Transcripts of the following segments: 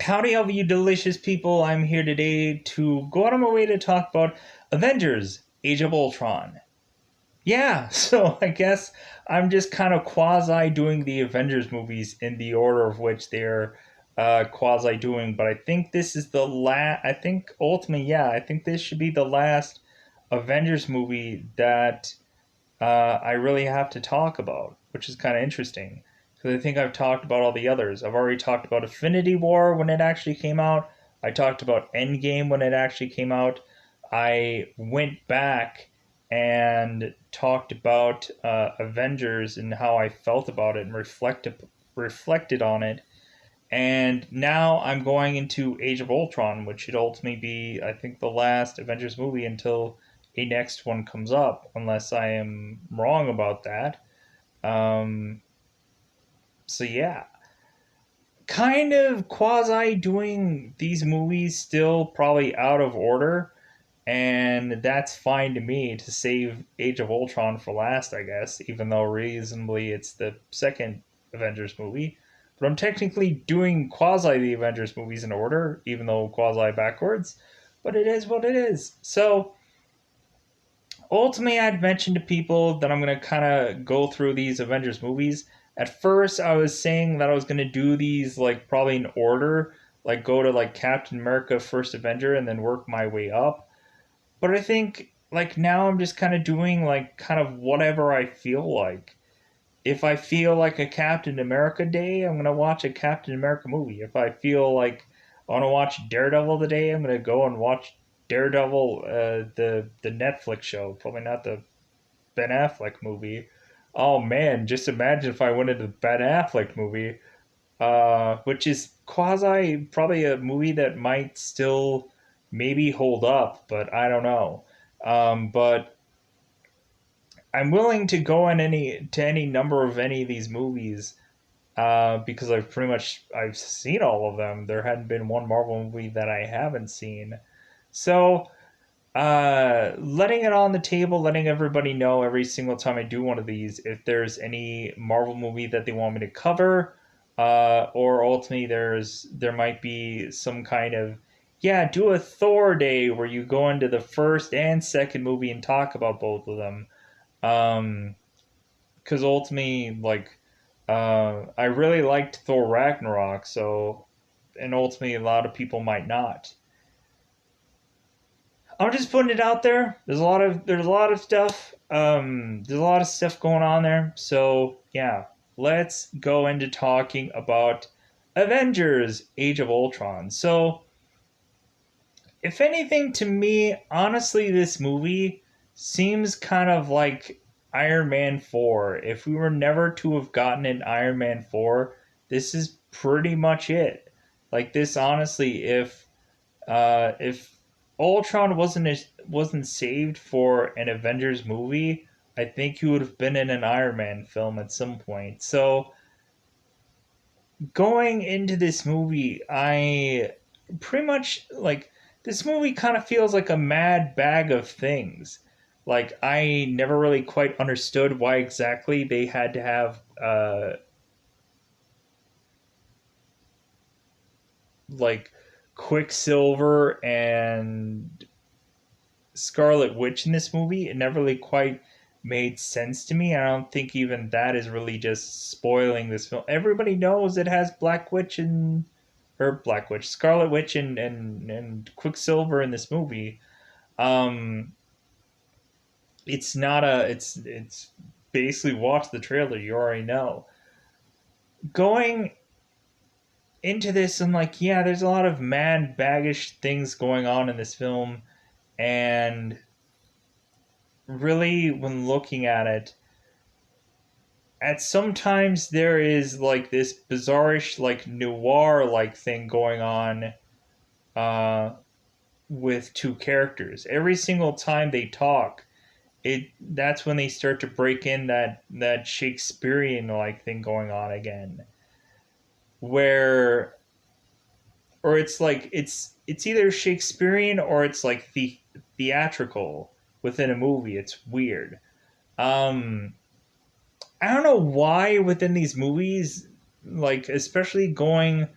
Howdy, all of you delicious people. I'm here today to go out of my way to talk about Avengers Age of Ultron. Yeah, so I guess I'm just kind of quasi doing the Avengers movies in the order of which they're quasi doing, but I think this is the last. I think ultimately, yeah, I think this should be the last Avengers movie that I really have to talk about, which is kind of interesting because I think I've talked about all the others. I've already talked about Infinity War when it actually came out. I talked about Endgame when it actually came out. I went back and talked about Avengers and how I felt about it and reflected on it. And now I'm going into Age of Ultron, which should ultimately be, I think, the last Avengers movie until a next one comes up, unless I am wrong about that. Um, so yeah, kind of quasi doing these movies still probably out of order, and that's fine to me to save Age of Ultron for last, I guess, even though reasonably it's the second Avengers movie. But I'm technically doing quasi the Avengers movies in order, even though quasi backwards. But it is what it is. So ultimately, I'd mentioned to people that I'm going to kind of go through these Avengers movies. At first, I was saying that I was going to do these like probably in order, like go to like Captain America First Avenger and then work my way up. But I think like now I'm just kind of doing like kind of whatever I feel like. If I feel like a Captain America day, I'm gonna watch a Captain America movie. If I feel like I want to watch Daredevil today, I'm gonna go and watch Daredevil, the Netflix show. Probably not the Ben Affleck movie. Oh man, just imagine if I went into the Ben Affleck movie, which is quasi probably a movie that might still maybe hold up, but I don't know. But I'm willing to go on any number of any of these movies because I've seen all of them. There hadn't been one Marvel movie that I haven't seen. So letting it on the table, letting everybody know every single time I do one of these if there's any Marvel movie that they want me to cover, or ultimately there might be some kind of yeah, do a Thor day where you go into the first and second movie and talk about both of them. Um, because ultimately, like, I really liked Thor Ragnarok, so and ultimately a lot of people might not. I'm just putting it out there. There's a lot of stuff. There's a lot of stuff going on there. So yeah, let's go into talking about Avengers: Age of Ultron. So if anything, to me, honestly, this movie seems kind of like Iron Man 4. If we were never to have gotten an Iron Man 4, this is pretty much it. Like this, honestly, if Ultron wasn't saved for an Avengers movie, I think he would have been in an Iron Man film at some point. So going into this movie, I pretty much like this movie kind of feels like a mad bag of things. Like I never really quite understood why exactly they had to have like Quicksilver and Scarlet Witch in this movie. It never really quite made sense to me. I don't think even that is really just spoiling this film. Everybody knows it has Black Witch, Scarlet Witch and Quicksilver in this movie. Um it's not a it's basically watch the trailer, you already know. Going into this, I'm like, yeah, there's a lot of mad baggish things going on in this film, and really when looking at it, at sometimes there is like this bizarrish like noir like thing going on uh with two characters. Every single time they talk, it that's when they start to break in that Shakespearean like thing going on again, where or it's like it's either Shakespearean or it's like theatrical within a movie. It's weird. Um, I don't know why within these movies, like especially going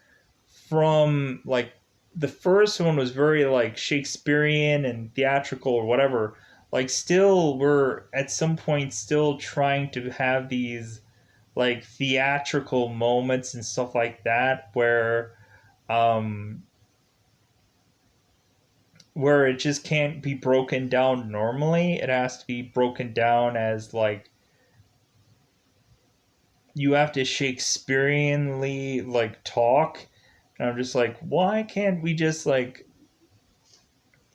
from like the first one was very like Shakespearean and theatrical or whatever. Like still we're at some point still trying to have these like theatrical moments and stuff like that um where it just can't be broken down normally. It has to be broken down as like you have to Shakespeareanly like talk. And I'm just like, why can't we just like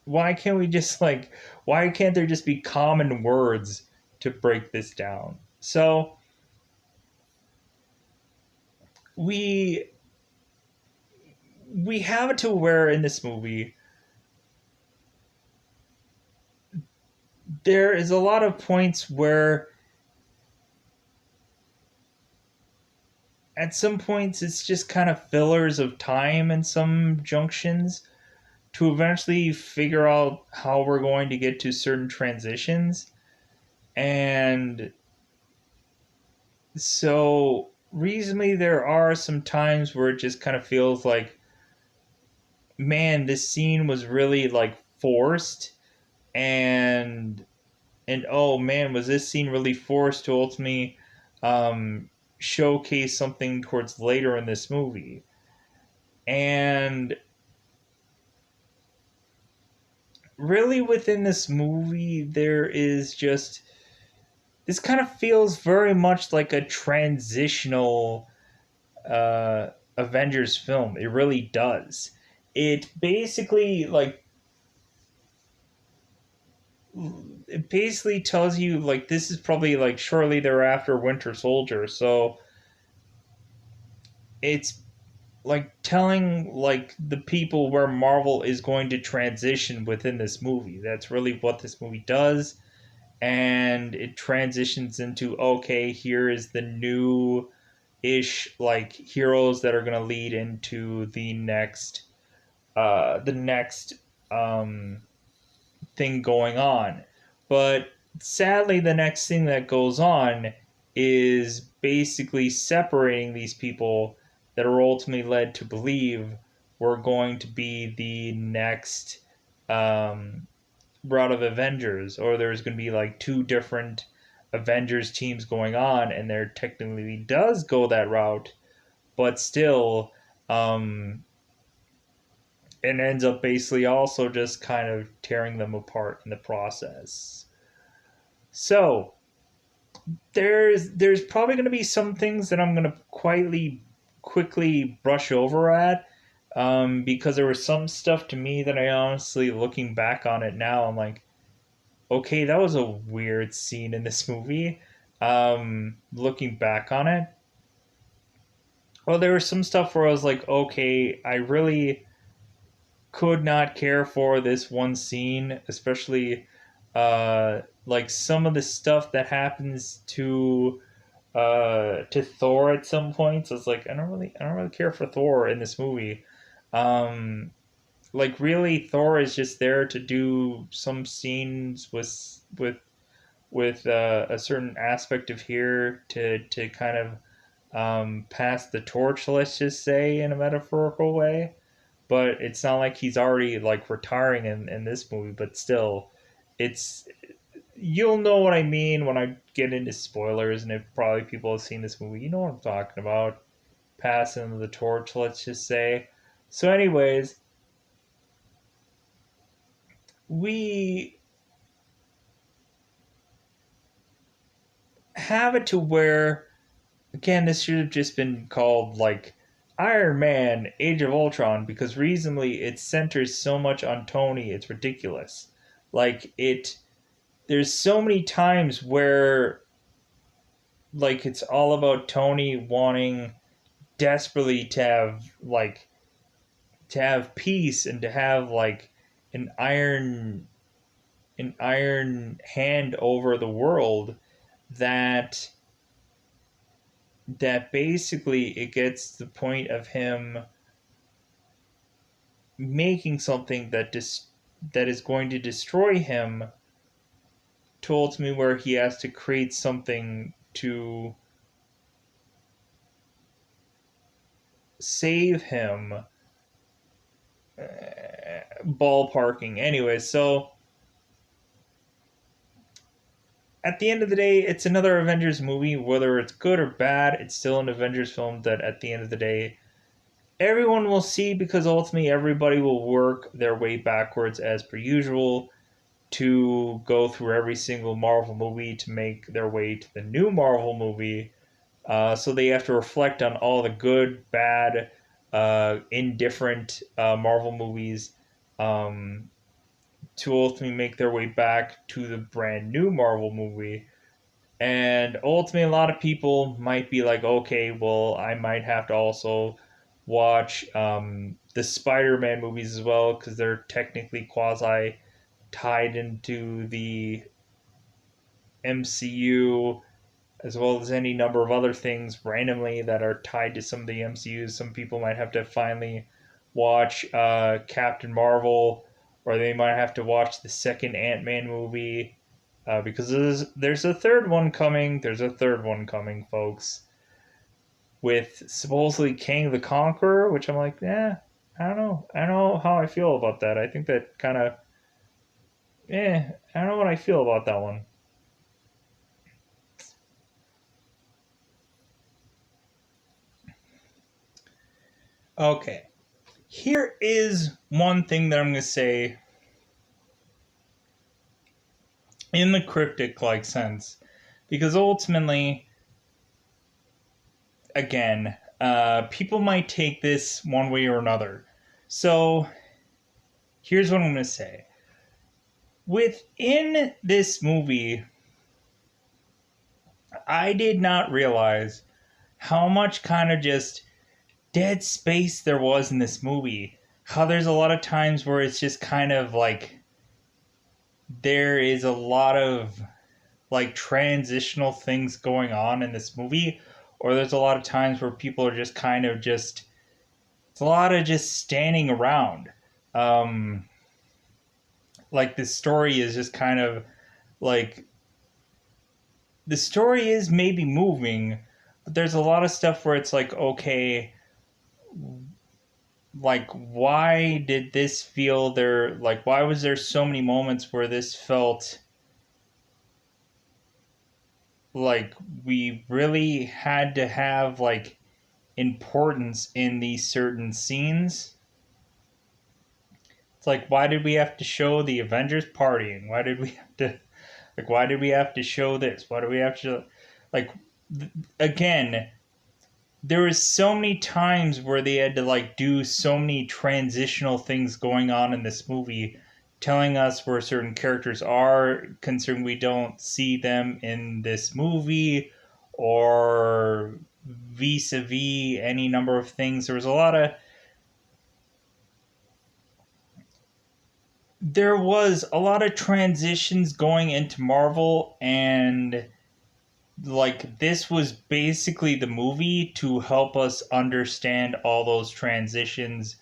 why can't there just be common words to break this down? So we we have it to where in this movie there is a lot of points where at some points it's just kind of fillers of time in some junctions to eventually figure out how we're going to get to certain transitions. And so reasonably there are some times where it just kind of feels like, man, this scene was really like forced, and oh man, was this scene really forced to ultimately um showcase something towards later in this movie. And really within this movie there is just this kind of feels very much like a transitional Avengers film. It really does. It basically like it basically tells you like this is probably like shortly thereafter Winter Soldier. So it's like telling like the people where Marvel is going to transition within this movie. That's really what this movie does. And it transitions into, okay, here is the new ish like heroes that are going to lead into the next um thing going on. But sadly the next thing that goes on is basically separating these people that are ultimately led to believe we're going to be the next um route of Avengers, or there's going to be like two different Avengers teams going on, and there technically does go that route, but still, um, it ends up basically also just kind of tearing them apart in the process. So there's probably going to be some things that I'm going to quickly brush over at. Because there was some stuff to me that I honestly, looking back on it now, I'm like, okay, that was a weird scene in this movie. Looking back on it, well, there was some stuff where I was like, okay, I really could not care for this one scene, especially like some of the stuff that happens to Thor at some points. I was like, I don't really care for Thor in this movie. Um, like really, Thor is just there to do some scenes with a certain aspect of here to kind of pass the torch, let's just say, in a metaphorical way. But it's not like he's already like retiring in this movie. But still, it's you'll know what I mean when I get into spoilers, and if probably people have seen this movie, you know what I'm talking about. Passing the torch, let's just say. So, anyways, we have it to where again, this should have just been called like Iron Man Age of Ultron because reasonably it centers so much on Tony, it's ridiculous. Like it there's so many times where like it's all about Tony wanting desperately to have peace and to have like an iron an iron hand over the world that basically it gets to the point of him making something that is going to destroy him to ultimately where he has to create something to save him ballparking. Anyway, so at the end of the day, it's another Avengers movie. Whether it's good or bad, it's still an Avengers film that at the end of the day, everyone will see because ultimately everybody will work their way backwards as per usual to go through every single Marvel movie to make their way to the new Marvel movie. So they have to reflect on all the good, bad, indifferent Marvel movies um, to ultimately make their way back to the brand new Marvel movie. And ultimately, a lot of people might be like, okay, well, I might have to also watch the Spider Man movies as well because they're technically quasi tied into the MCU as well as any number of other things randomly that are tied to some of the MCUs. Some people might have to finally watch Captain Marvel, or they might have to watch the second Ant Man movie. Because there's a third one coming. There's a third one coming, folks, with supposedly King the Conqueror, which I'm like, I don't know. I don't know how I feel about that. I think that kind of, I don't know what I feel about that one. Okay. Here is one thing that I'm going to say in the cryptic like sense. Because ultimately, again, people might take this one way or another. So here's what I'm going to say. Within this movie, I did not realize how much kind of just dead space there was in this movie. How there's a lot of times where it's just kind of like there is a lot of like transitional things going on in this movie, or there's a lot of times where people are just kind of just it's a lot of just standing around. Um, like the story is just kind of like the story is maybe moving, but there's a lot of stuff where it's like, okay, like why did this feel there? Like why was there so many moments where this felt like we really had to have like importance in these certain scenes? It's like why did we have to show the Avengers partying? Why did we have to like why did we have to show this? Why do we have to like again, there was so many times where they had to like do so many transitional things going on in this movie telling us where certain characters are considering we don't see them in this movie or vis-a-vis any number of things. There was a lot of transitions going into Marvel, and like this was basically the movie to help us understand all those transitions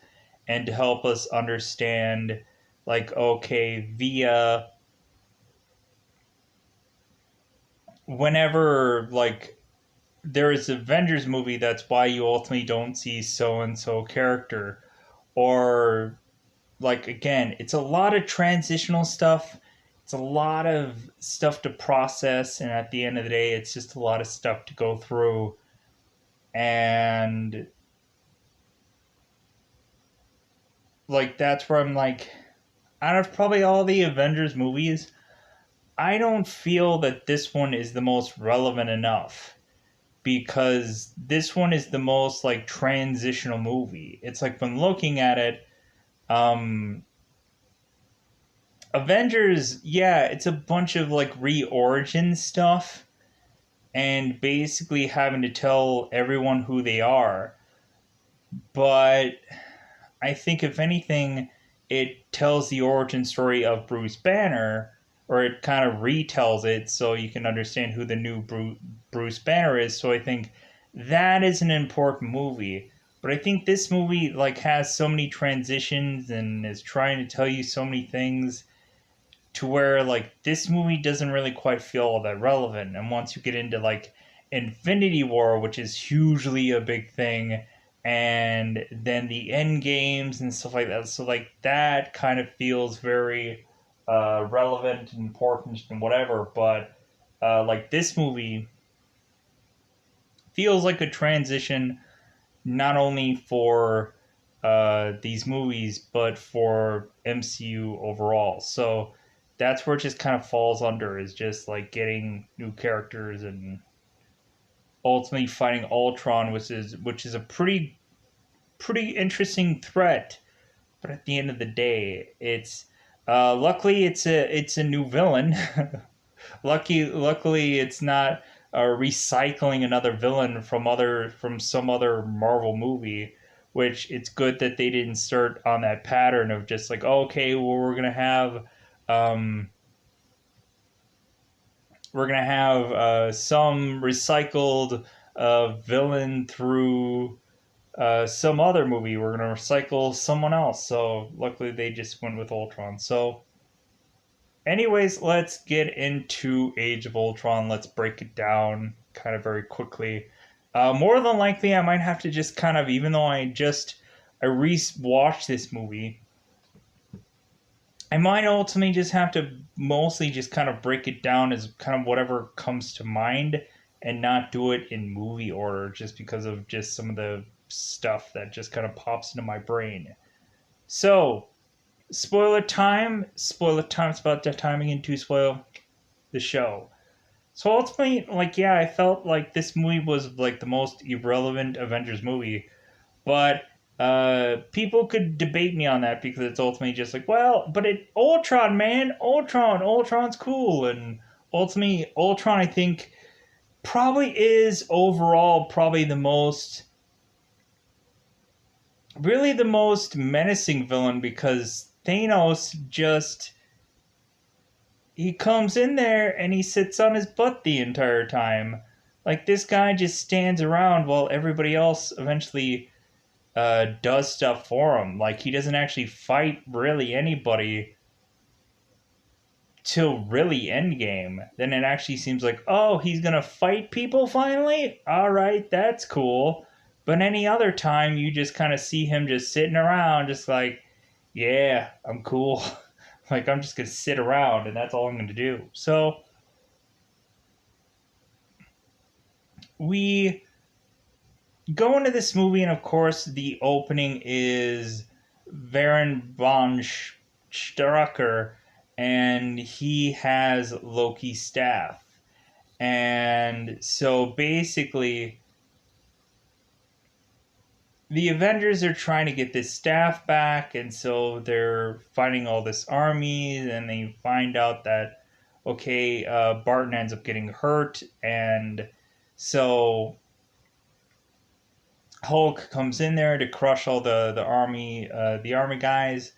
and to help us understand like okay via whenever like there is Avengers movie, that's why you ultimately don't see so and so character, or like again it's a lot of transitional stuff, it's a lot of stuff to process, and at the end of the day it's just a lot of stuff to go through. And like that's where I'm like, out of probably all the Avengers movies, I don't feel that this one is the most relevant enough, because this one is the most like transitional movie. It's like when looking at it, um Avengers, yeah, it's a bunch of like re-origin stuff and basically having to tell everyone who they are. But I think if anything, it tells the origin story of Bruce Banner, or it kind of retells it so you can understand who the new Bruce Banner is. So I think that is an important movie. But I think this movie like has so many transitions and is trying to tell you so many things to where like this movie doesn't really quite feel all that relevant. And once you get into like Infinity War, which is hugely a big thing, and then the end games and stuff like that. So like that kind of feels very relevant and important and whatever. But like this movie feels like a transition not only for these movies but for MCU overall. So that's where it just kind of falls under, is just like getting new characters and ultimately fighting Ultron, which is a pretty interesting threat. But at the end of the day, it's luckily it's a new villain. Luckily, it's not recycling another villain from some other Marvel movie. Which it's good that they didn't start on that pattern of just like, oh, okay, well um, we're gonna have some recycled villain through some other movie. We're gonna recycle someone else. So luckily, they just went with Ultron. So anyways, let's get into Age of Ultron. Let's break it down kind of very quickly. More than likely, I might have to just kind of, even though I re-watched this movie, I might ultimately just have to mostly just kind of break it down as kind of whatever comes to mind and not do it in movie order, just because of just some of the stuff that just kind of pops into my brain. So, spoiler time. Spoiler time. It's about the timing and to spoil the show. So ultimately, like, yeah, I felt like this movie was like the most irrelevant Avengers movie, but people could debate me on that because it's ultimately just like, well, but Ultron, man, Ultron's cool, and ultimately, Ultron, I think, probably is overall probably really the most menacing villain, because Thanos just he comes in there and he sits on his butt the entire time. Like, this guy just stands around while everybody else eventually does stuff for him. Like, he doesn't actually fight really anybody till really Endgame. Then it actually seems like, oh, he's gonna fight people finally? Alright, that's cool. But any other time, you just kind of see him just sitting around, just like, yeah, I'm cool. Like, I'm just gonna sit around and that's all I'm gonna do. So, we go into this movie, and of course, the opening is Baron von Strucker, and he has Loki's staff. And so basically, the Avengers are trying to get this staff back, and so they're fighting all this army, and they find out that, okay, Barton ends up getting hurt, and so Hulk comes in there to crush all the army guys,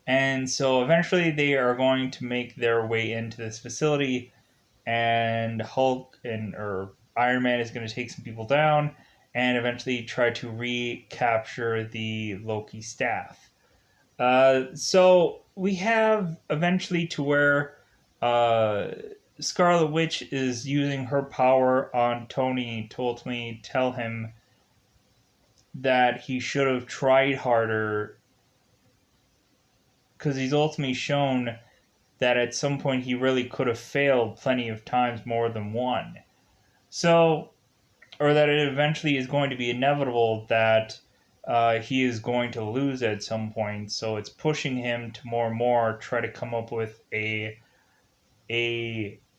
and so eventually they are going to make their way into this facility, and Hulk and or Iron Man is going to take some people down, and eventually try to recapture the Loki staff. So we have eventually to where uh, Scarlet Witch is using her power on Tony to ultimately tell him that he should have tried harder, because he's ultimately shown that at some point he really could have failed plenty of times, more than one. So, or that it eventually is going to be inevitable that he is going to lose at some point. So it's pushing him to more and more try to come up with a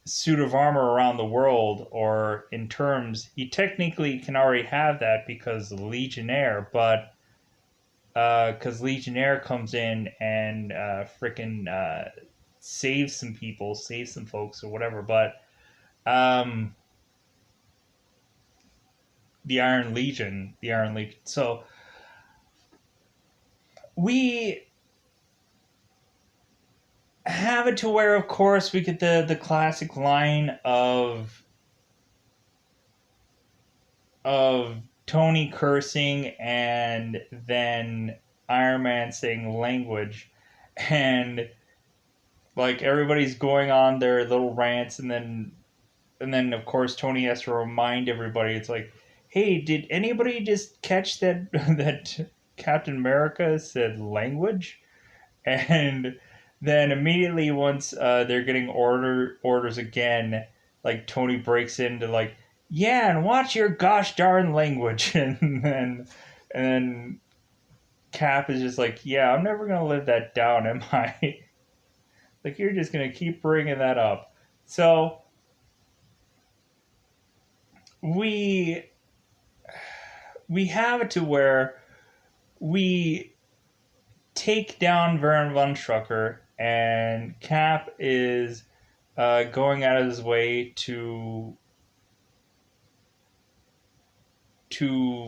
suit of armor around the world, or in terms, he technically can already have that because Legionnaire, but because Legionnaire comes in and freaking saves some people, saves some folks, or whatever. But um, the Iron Legion. So we have it to where, of course, we get the classic line of Tony cursing, and then Iron Man saying language, and like everybody's going on their little rants, and then of course Tony has to remind everybody. It's like, hey, did anybody just catch that that Captain America said language? And then immediately once they're getting orders again, like Tony breaks into like, yeah, and watch your gosh darn language, and then Cap is just like, yeah, I'm never gonna live that down, am I? Like you're just gonna keep bringing that up. So we we have it to where we take down Baron von Strucker, and Cap is going out of his way to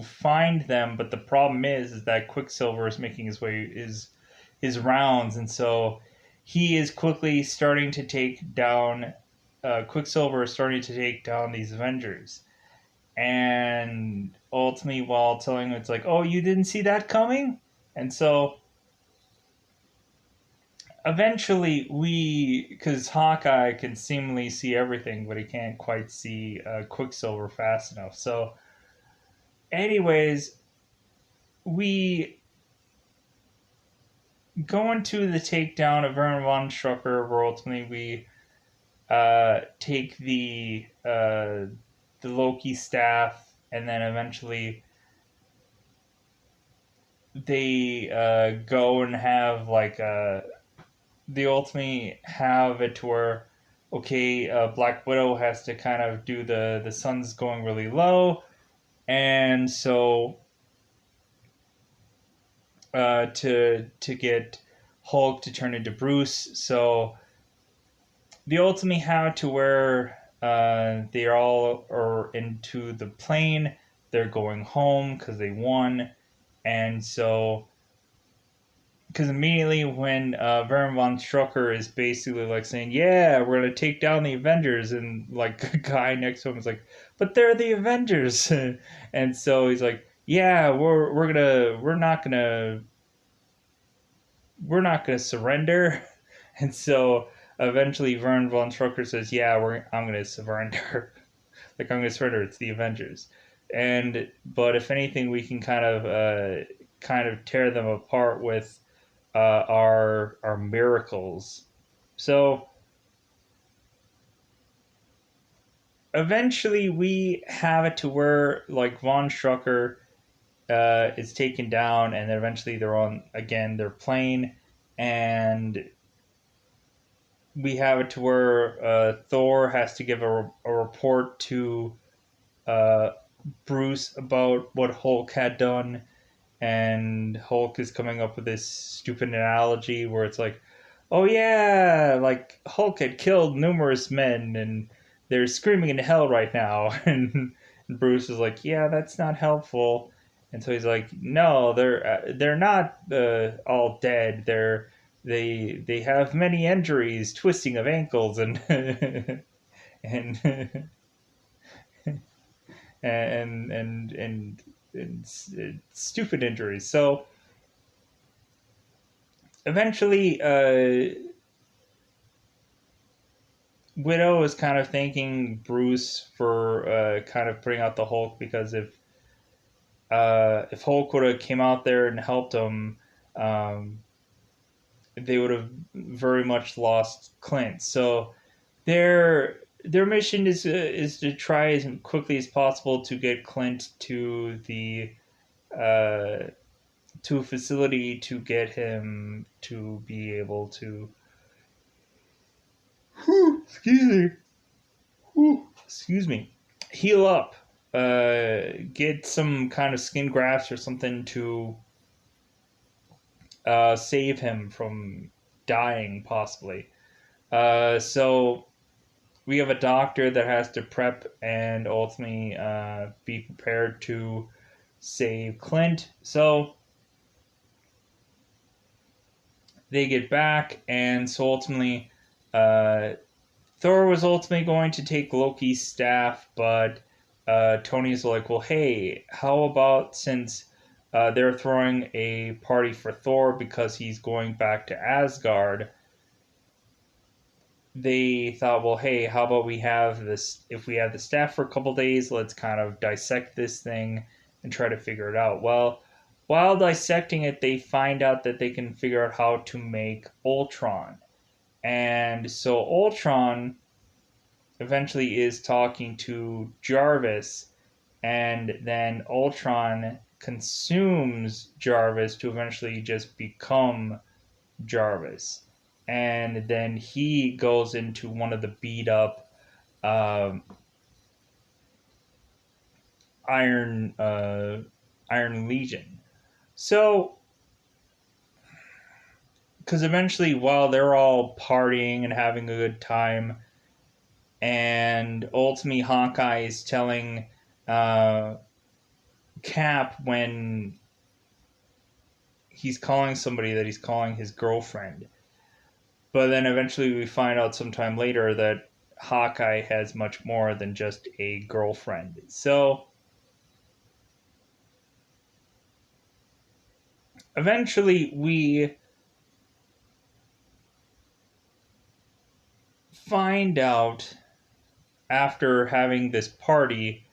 find them. But the problem is that Quicksilver is making his rounds, and so he is quickly starting to take down. Quicksilver is starting to take down these Avengers, and ultimately, while telling him, it's like, "Oh, you didn't see that coming," and so eventually because Hawkeye can seemingly see everything, but he can't quite see Quicksilver fast enough. So, anyways, we go into the takedown of Werner von Strucker, where ultimately we take the Loki staff, and then eventually they go and have like they ultimately have it to where, okay, Black Widow has to kind of do the sun's going really low, and so to get Hulk to turn into Bruce. So they ultimately have to where they all are into the plane. They're going home because they won, and so because immediately when Baron von Strucker is basically like saying, "Yeah, we're gonna take down the Avengers," and like a guy next to him is like, "But they're the Avengers," and so he's like, "Yeah, we're not gonna surrender," and so eventually Baron von Strucker says, "Yeah, I'm gonna surrender." Like I'm gonna surrender. It's the Avengers, and but if anything, we can kind of tear them apart with our miracles. So eventually, we have it to where like Von Strucker is taken down, and then eventually they're on again their plane, and we have it to where Thor has to give a report to uh, Bruce about what Hulk had done, and Hulk is coming up with this stupid analogy where it's like, oh yeah, like Hulk had killed numerous men and they're screaming in hell right now, and Bruce is like, yeah, that's not helpful, and so he's like, no, they're not all dead. They have many injuries, twisting of ankles, and and and and and, and stupid injuries. So eventually, Widow is kind of thanking Bruce for kind of putting out the Hulk, because if Hulk would have came out there and helped him, um, they would have very much lost Clint. So their mission is to try as quickly as possible to get Clint uh, to a facility to get him to be able to excuse me excuse me heal up, get some kind of skin grafts or something to save him from dying possibly. So we have a doctor that has to prep and ultimately be prepared to save Clint. So they get back, and so ultimately uh, Thor was ultimately going to take Loki's staff, but Tony's like, well, hey, how about since they're throwing a party for Thor because he's going back to Asgard, they thought, well, hey, how about we have this? If we have the staff for a couple days, let's kind of dissect this thing and try to figure it out. Well, while dissecting it, they find out that they can figure out how to make Ultron. And so Ultron eventually is talking to Jarvis, and then Ultron consumes Jarvis to eventually just become Jarvis. And then he goes into one of the beat up um, Iron Iron Legion. So, because eventually, while they're all partying and having a good time, and ultimately Hawkeye is telling uh, Cap when he's calling somebody that he's calling his girlfriend. But then eventually we find out sometime later that Hawkeye has much more than just a girlfriend. So eventually we find out after having this party,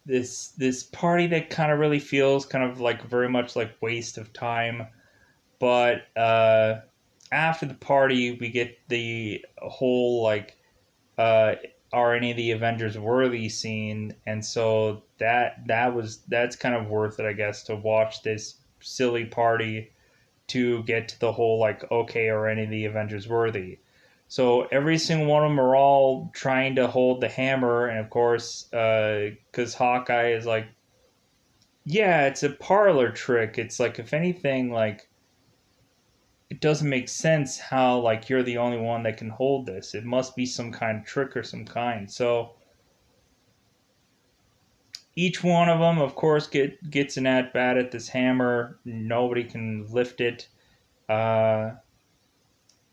this party that kind of really feels kind of like very much like waste of time. But after the party, we get the whole like uh, are any of the Avengers worthy scene, and so that's kind of worth it, I guess, to watch this silly party to get to the whole like, okay, are any of the Avengers worthy? So every single one of them are all trying to hold the hammer, and of course, because Hawkeye is like, yeah, it's a parlor trick. It's like, if anything, like, it doesn't make sense how like you're the only one that can hold this. It must be some kind of trick or some kind. So each one of them, of course, gets an at bat at this hammer. Nobody can lift it. Uh,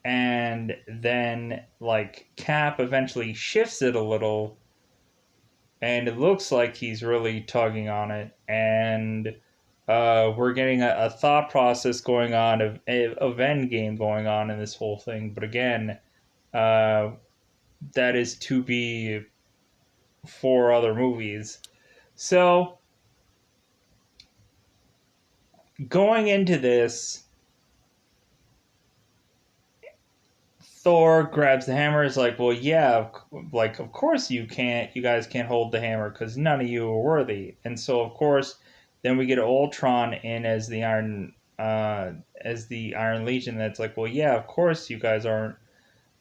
and then like Cap eventually shifts it a little, and it looks like he's really tugging on it. And we're getting a thought process going on of end game going on in this whole thing. But again, uh, that is to be for other movies. So going into this, Thor grabs the hammer. Is like, well, yeah, like of course you can't. You guys can't hold the hammer because none of you are worthy. And so of course, then we get Ultron in as the Iron Legion. That's like, well, yeah, of course you guys aren't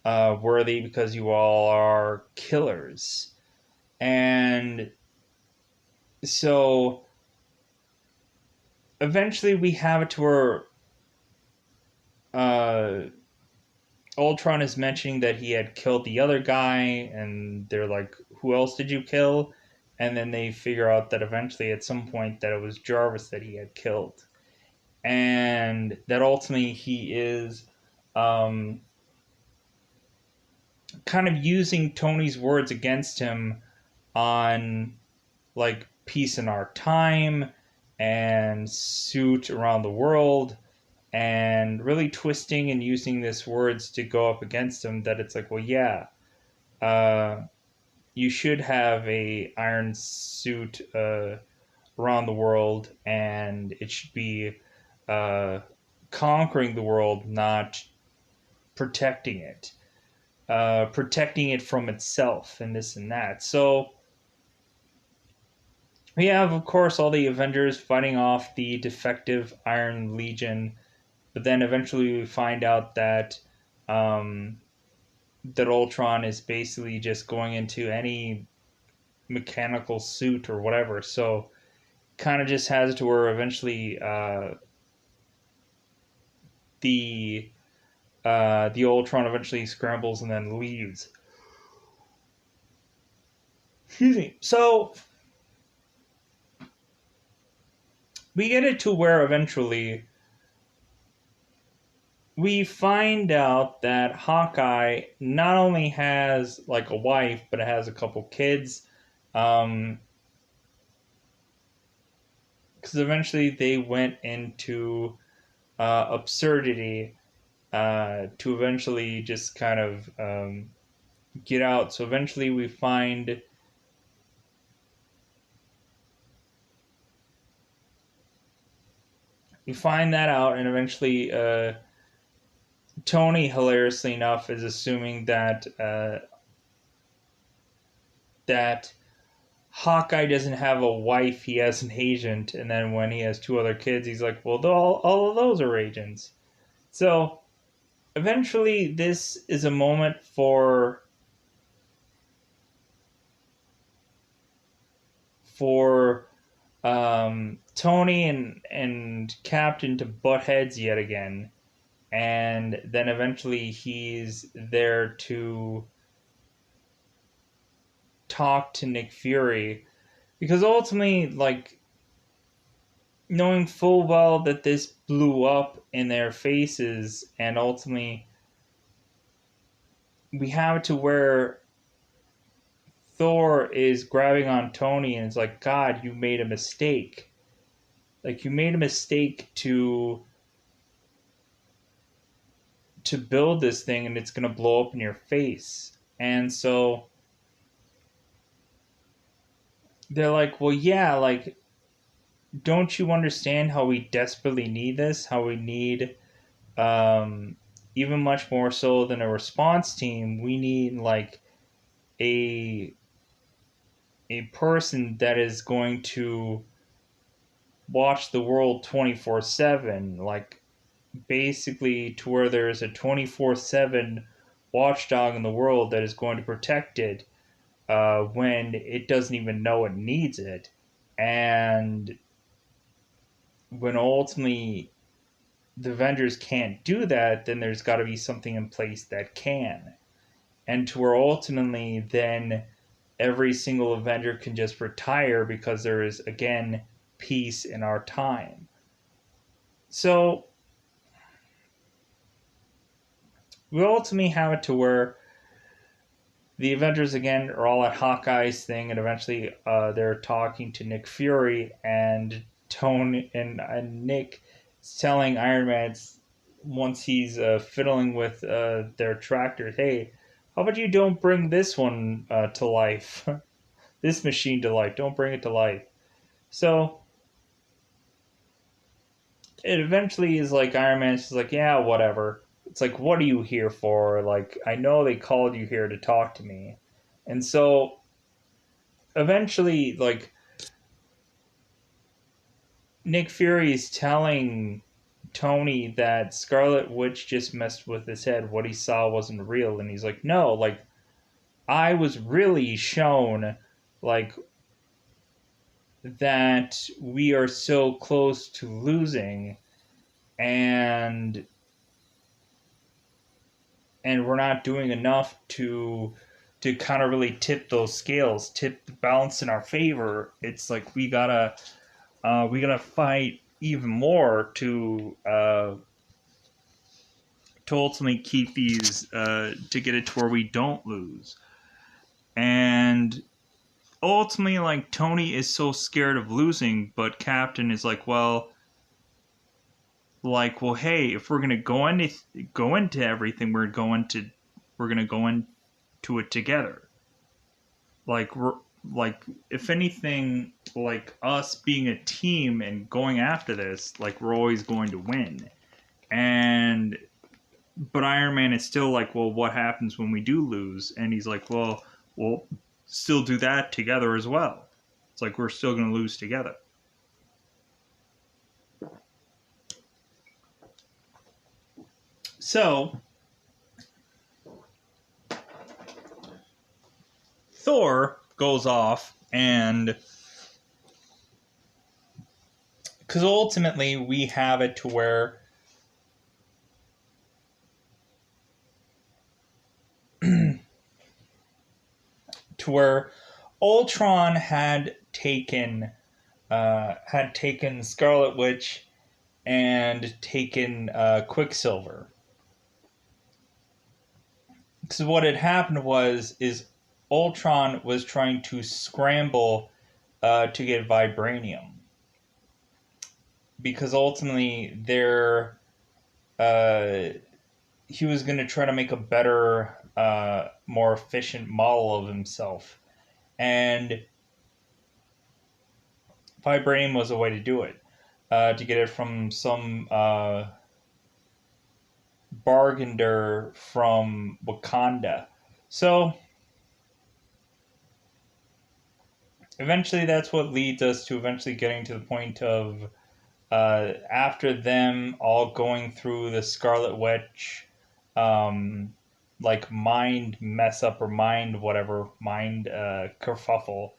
worthy because you all are killers. And so eventually we have it to where uh, Ultron is mentioning that he had killed the other guy, and they're like, "Who else did you kill?" And then they figure out that eventually, at some point, that it was Jarvis that he had killed, and that ultimately he is um, kind of using Tony's words against him on like peace in our time and suit around the world, and really twisting and using this words to go up against him, that it's like, well, yeah, uh, you should have a iron suit around the world, and it should be uh, conquering the world, not protecting it from itself, and this and that. So we have, of course, all the Avengers fighting off the defective Iron Legion, but then eventually we find out that um, that Ultron is basically just going into any mechanical suit or whatever. So kind of just has it to where eventually the Ultron eventually scrambles and then leaves. Excuse me. So we get it to where eventually we find out that Hawkeye not only has like a wife, but it has a couple kids. Because eventually they went into absurdity to eventually just kind of get out. So eventually we find that out, and eventually Tony, hilariously enough, is assuming that Hawkeye doesn't have a wife; he has an agent. And then when he has two other kids, he's like, "Well, all of those are agents." So eventually, this is a moment for Tony and Captain to butt heads yet again, and then eventually he's there to talk to Nick Fury, because ultimately, like, knowing full well that this blew up in their faces, and ultimately we have it to where Thor is grabbing on Tony and it's like, God, you made a mistake. Like, you made a mistake to build this thing, and it's gonna blow up in your face. And so they're like, well, yeah, like, don't you understand how we desperately need this? How we need, um, even much more so than a response team, we need like a a person that is going to watch the world 24/7, like basically to where there's a 24/7 watchdog in the world that is going to protect it when it doesn't even know it needs it. And when ultimately the Avengers can't do that, then there's got to be something in place that can. And to where ultimately then every single Avenger can just retire because there is, again, peace in our time. So we ultimately have it to where the Avengers again are all at Hawkeye's thing, and eventually they're talking to Nick Fury, and Tony and Nick is telling Iron Man once he's fiddling with their tractors, hey, how about you don't bring this one to life, this machine to life, don't bring it to life. So it eventually is like Iron Man's just like, yeah, whatever. It's like, what are you here for? Like, I know they called you here to talk to me. And so eventually, like, Nick Fury is telling Tony that Scarlet Witch just messed with his head. What he saw wasn't real. And he's like, no, like, I was really shown, like, that we are so close to losing, and we're not doing enough to kind of really tip those scales, tip the balance in our favor. It's like we gotta fight even more to ultimately keep these to get it to where we don't lose. And ultimately, like, Tony is so scared of losing, but Captain is like, well, hey, if we're gonna go into everything, we're gonna go into it together. Like, if anything, like, us being a team and going after this, like, we're always going to win. And but Iron Man is still like, well, what happens when we do lose? And he's like, well, we'll still do that together as well. It's like we're still going to lose together. So Thor goes off, and because ultimately we have it to where to where Ultron had taken Scarlet Witch and taken Quicksilver. Because what had happened is Ultron was trying to scramble to get vibranium, because ultimately uh, he was going to try to make a better, more efficient model of himself. And vibranium was a way to do it, to get it from some bargainer from Wakanda. So eventually, that's what leads us to eventually getting to the point of after them all going through the Scarlet Witch, um, like mind mess up or mind whatever, mind kerfuffle.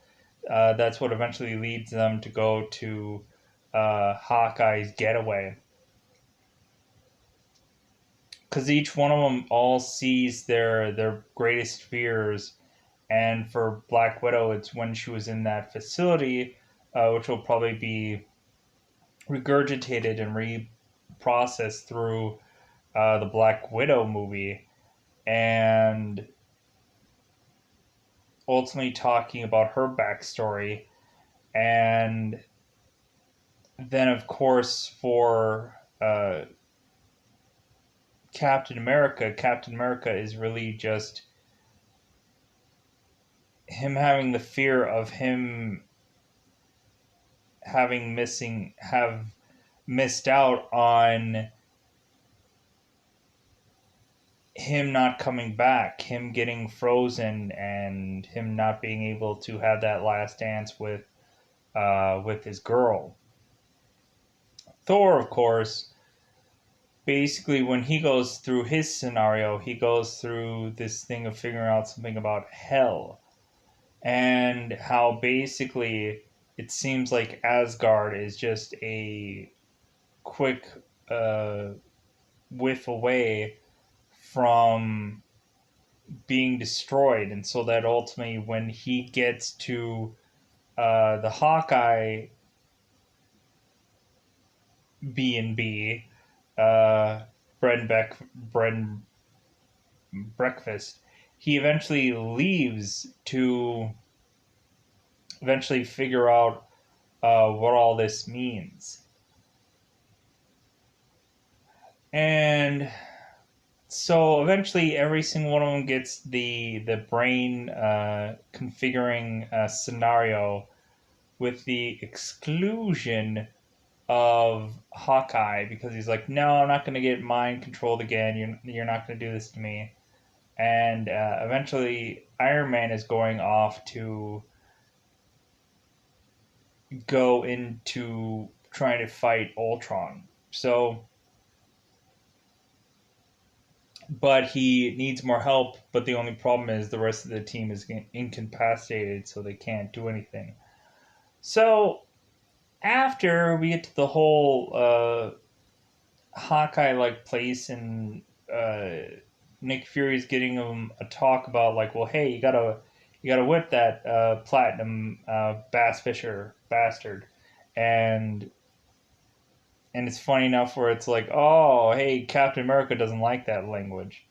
That's what eventually leads them to go to Hawkeye's getaway. Because each one of them all sees their greatest fears, and for Black Widow, it's when she was in that facility, which will probably be regurgitated and reprocessed through the Black Widow movie, and ultimately talking about her backstory. And then, of course, for Captain America is really just him having the fear of him have missed out on him not coming back, him getting frozen, and him not being able to have that last dance with his girl. Thor, of course, basically when he goes through his scenario, he goes through this thing of figuring out something about hell, and how basically it seems like Asgard is just a quick uh, whiff away from being destroyed, and so that ultimately when he gets to the Hawkeye B&B, bread and bread and breakfast, he eventually leaves to eventually figure out what all this means. And so eventually every single one of them gets the brain configuring scenario, with the exclusion of Hawkeye, because he's like, no, I'm not going to get mind controlled again. You're not going to do this to me. And eventually Iron Man is going off to go into trying to fight Ultron. So, but he needs more help. But the only problem is the rest of the team is incapacitated, so they can't do anything. So after we get to the whole Hawkeye like place, and Nick Fury's getting him a talk about like, well, hey, you gotta whip that platinum bass fisher bastard, and it's funny enough where it's like, oh, hey, Captain America doesn't like that language.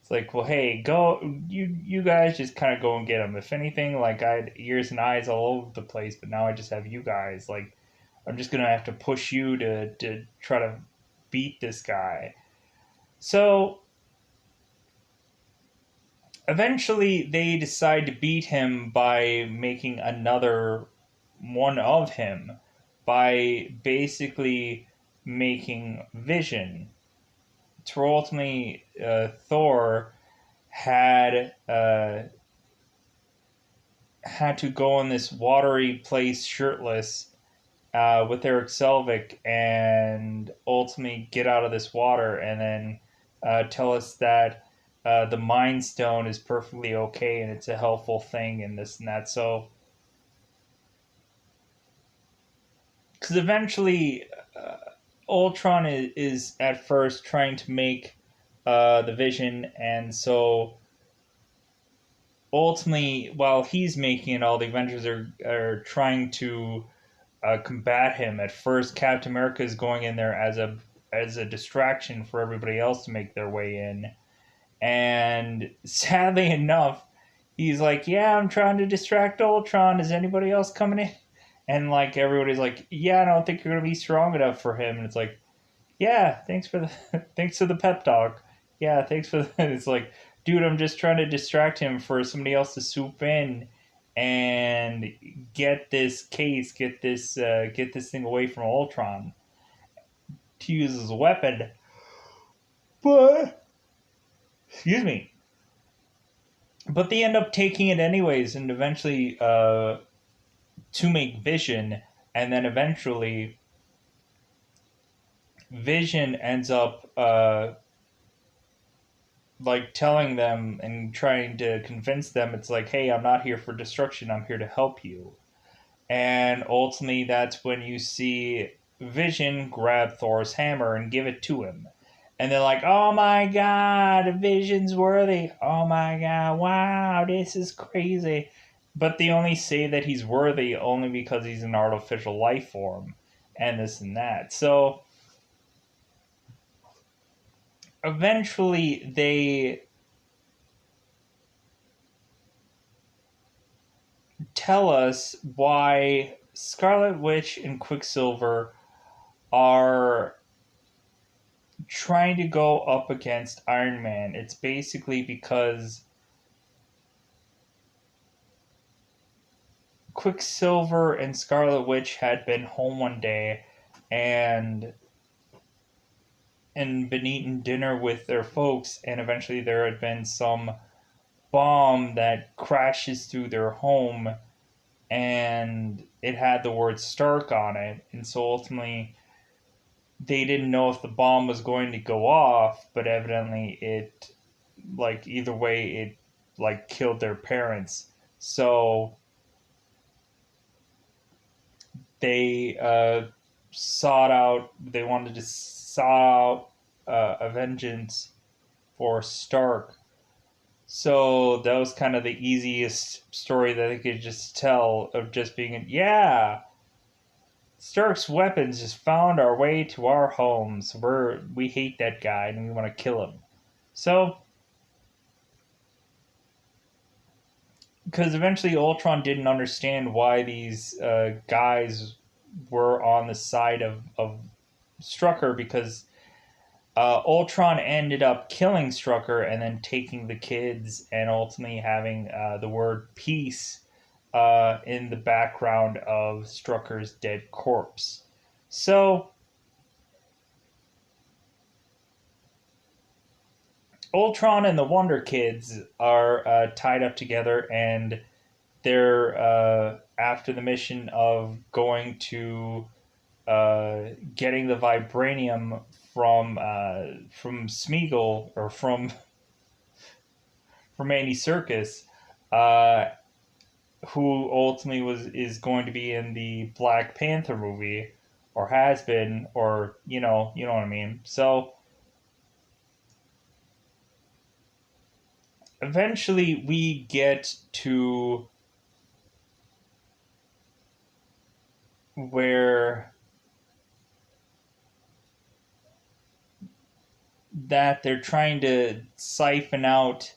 It's like, well, hey, go, you guys just kind of go and get him. If anything, like I had ears and eyes all over the place, but now I just have you guys. Like, I'm just gonna have to push you to try to beat this guy. So eventually, they decide to beat him by making another one of him, by basically making Vision. To ultimately, Thor had had to go in this watery place shirtless with Eric Selvig, and ultimately get out of this water, and then tell us that the Mind Stone is perfectly okay and it's a helpful thing and this and that. So, because eventually Ultron is at first trying to make the Vision, and so ultimately, while he's making it, all the Avengers are trying to combat him. At first, Captain America is going in there as a distraction for everybody else to make their way in, and sadly enough, he's like, "Yeah, I'm trying to distract Ultron. Is anybody else coming in?" And like everybody's like, "Yeah, I don't think you're gonna be strong enough for him." And it's like, "Yeah, thanks for the thanks for the pep talk. Yeah, thanks for that. It's like, dude, I'm just trying to distract him for somebody else to swoop in and get this thing away from Ultron to use as a weapon. But excuse me. But they end up taking it anyways, and eventually to make Vision, and then eventually Vision ends up like telling them and trying to convince them it's like, hey, I'm not here for destruction, I'm here to help you. And ultimately that's when you see Vision grab Thor's hammer and give it to him. And they're like, oh my god, Vision's worthy. Oh my god, wow, this is crazy. But they only say that he's worthy only because he's an artificial life form and this and that. So eventually they tell us why Scarlet Witch and Quicksilver are trying to go up against Iron Man. It's basically because Quicksilver and Scarlet Witch had been home one day and been eating dinner with their folks, and eventually there had been some bomb that crashes through their home, and it had the word Stark on it, and so ultimately they didn't know if the bomb was going to go off, but evidently it, like, either way it like killed their parents. So they they wanted to saw out a vengeance for Stark. So that was kind of the easiest story that they could just tell of just being, yeah, Stark's weapons just found our way to our homes. We hate that guy and we want to kill him. So, because eventually Ultron didn't understand why these guys were on the side of Strucker, because Ultron ended up killing Strucker and then taking the kids and ultimately having the word peace in the background of Strucker's dead corpse. So Ultron and the Wonder Kids are tied up together, and they're after the mission of going to getting the vibranium from Smeagol, or from Andy Serkis, uh, who ultimately was is going to be in the Black Panther movie, or has been, or you know what I mean. So eventually we get to where that they're trying to siphon out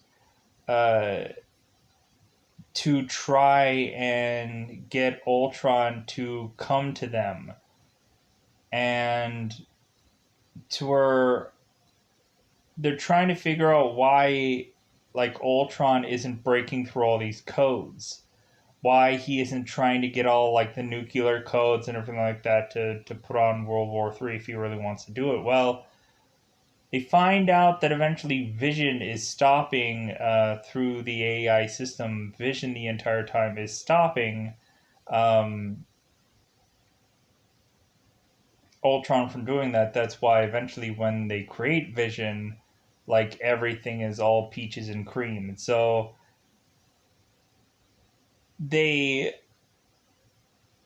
uh, to try and get Ultron to come to them, and to where they're trying to figure out why, like, Ultron isn't breaking through all these codes, why he isn't trying to get all like the nuclear codes and everything like that to put on World War III if he really wants to do it. Well, they find out that eventually Vision is stopping through the AI system. Vision the entire time is stopping um, Ultron from doing that. That's why eventually when they create Vision, like, everything is all peaches and cream. And so they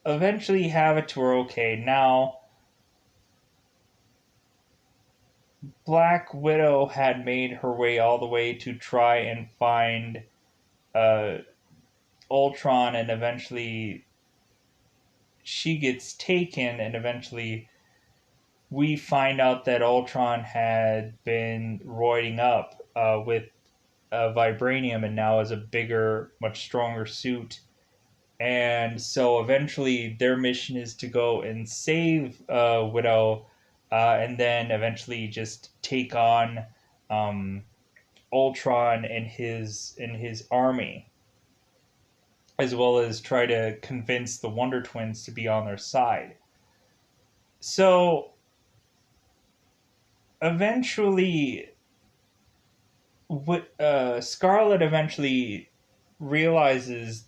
eventually have it to where, okay, now Black Widow had made her way all the way to try and find uh, Ultron, and eventually she gets taken, and eventually we find out that Ultron had been roiding up with vibranium, and now has a bigger, much stronger suit. And so eventually their mission is to go and save Widow, and then eventually just take on um, Ultron and his army, as well as try to convince the Wonder Twins to be on their side. So eventually, Scarlet eventually realizes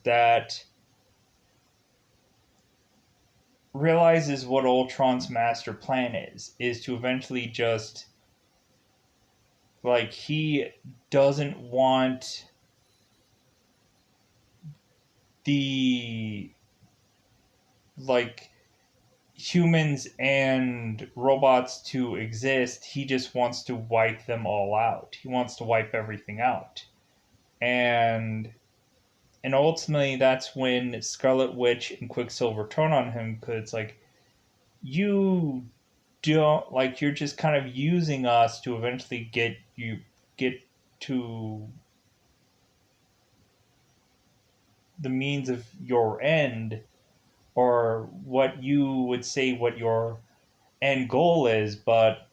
what Ultron's master plan is to eventually just, like, he doesn't want the, like, humans and robots to exist. He just wants to wipe them all out. He wants to wipe everything out. And ultimately that's when Scarlet Witch and Quicksilver turn on him, because it's like, you don't, like, you're just kind of using us to eventually get to the means of your end, or what you would say what your end goal is, but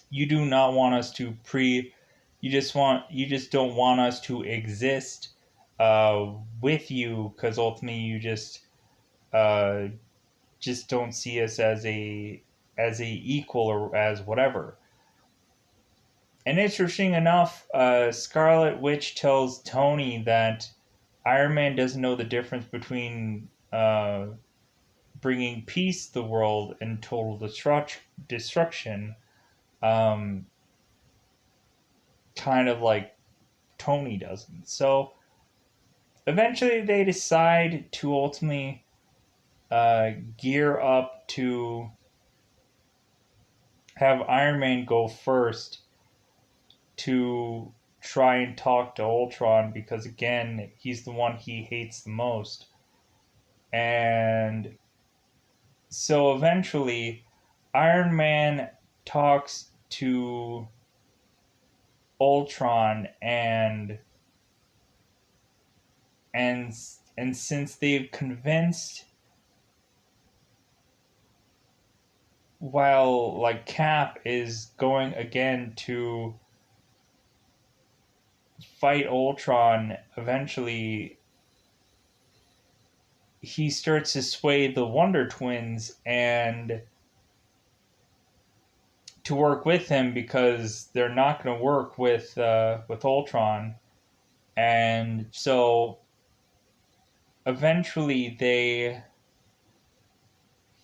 you do not want us to you just don't want us to exist with you, because ultimately you uh, just don't see us as a equal, or as whatever. And interesting enough, Scarlet Witch tells Tony that Iron Man doesn't know the difference between bringing peace to the world and total destruction, um, kind of like Tony doesn't. So eventually they decide to ultimately gear up to have Iron Man go first to try and talk to Ultron, because again, he's the one he hates the most. And so eventually Iron Man talks to Ultron, and and since they've convinced, while like Cap is going again to fight Ultron, eventually he starts to sway the Wonder Twins and to work with him, because they're not going to work with Ultron. And so eventually they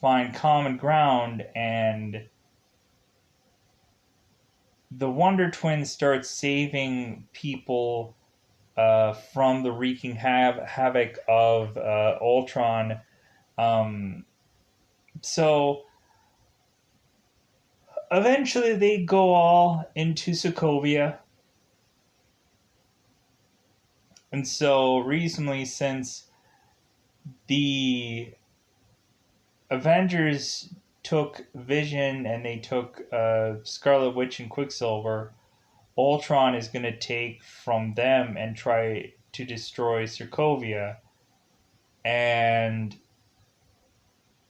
find common ground, and the Wonder Twins start saving people from the wreaking havoc of Ultron. Um, so eventually they go all into Sokovia. And so recently, since the Avengers took Vision and they took Scarlet Witch and Quicksilver, Ultron is going to take from them and try to destroy Sokovia. And